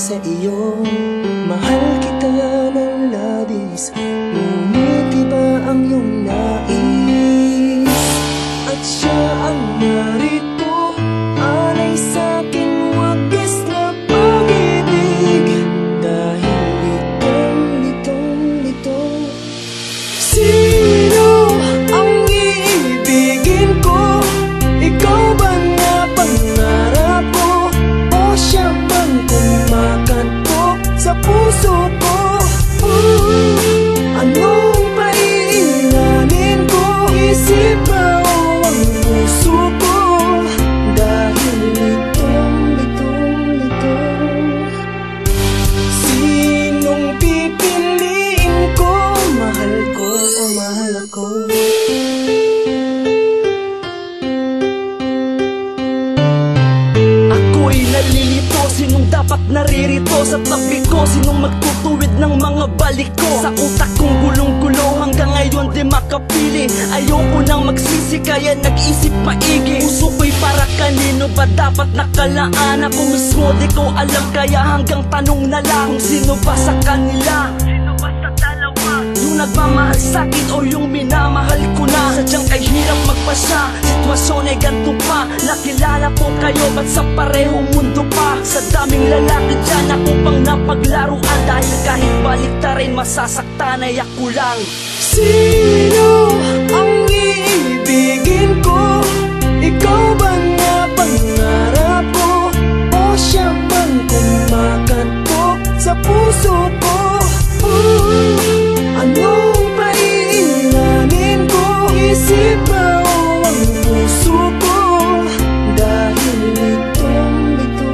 sa iyo. Mahal kita ng labis, ngunit iba ang iyong nais. At siya ang narito, alay sa'king wagas na pag-ibig. Dahil litong-litong sino ang iibigin ko? Ikaw ba nga pangarap ko? O siya bang kumakanto sa puso ko? Anong paiilanin ko? Isip ba o ang puso ko? Dahil litong-litong sinong pipiliin ko? Mahal ko o mahal ako? Ako'y nalilito, sinong dapat naririto sa tabi ko? Sinong magtutuwid ng mga balik ko? Sa utak kong gulong-gulo, hanggang ngayon di makapili. Ayoko nang magsisi, kaya nag-isip maigi. Puso ko'y para kanino ba dapat nakalaan? Ako mismo di ko alam, kaya hanggang tanong na lang kung sino ba sa kanila, sino ba sa dalawa, yung nagmamahal sa'kin o yung minamahal ko na. Sadyang ay hirap magpasya, sitwasyon ay ganito pa. Nakilala ko kayo, ba't sa parehong mundo pa? Sa daming lalaki dyan, ako pang napaglaruan. Dahil kahit baliktarin, masasaktan ay ako lang. Sino ang iibigin ko? Ikaw ba nga pangarap ko? O siya bang kumakanto sa puso ko? Anong paiilanin ko? Isip ba o ang puso ko? Dahil litong-litong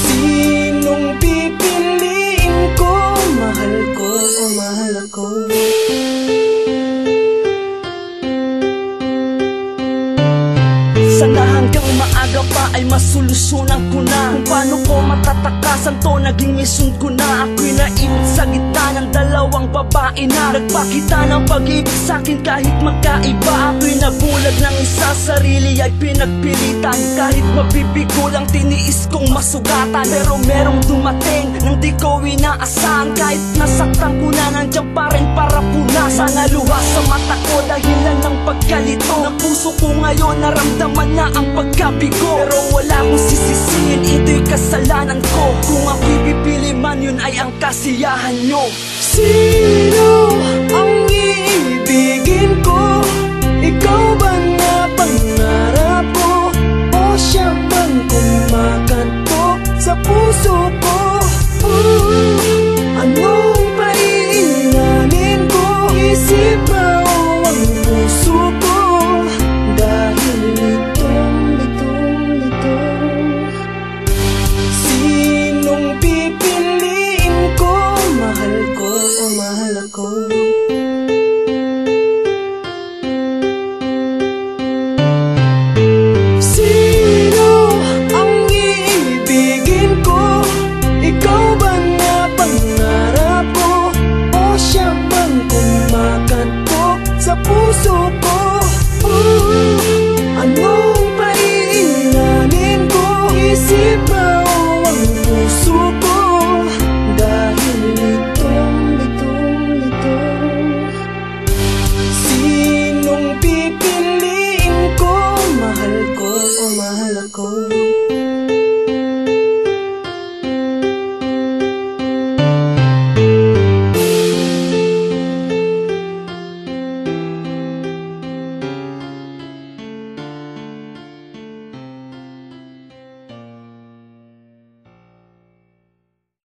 sinong pipiliin ko? Mahal ko o mahal ako? Sana hanggang maaga pa ay masolusyonan ko na kung paano ko matatakasan to. Naging mission ko na. Ako'y naipit sa gitna ng dalawang babae na nagpakita ng pag-ibig sa'kin kahit magkaiba. Ako'y nabulag ng isa, sarili ay pinagpilitan. Kahit mabibigo lang, tiniis kong masugatan. Pero merong dumating nang di ko inaasahan. Kahit nasaktan ko na, nandiyan pa rin para punasan. Naluha sa mata ko dahilan ng pagkalito ng puso ko ngayon, naramdaman na ang pagkabigo. Pero wala akong sisisihin, ito'y kasalanan ko. Kung ako'y pipili man, yun ay ang kasiyahan nyo. Sino ang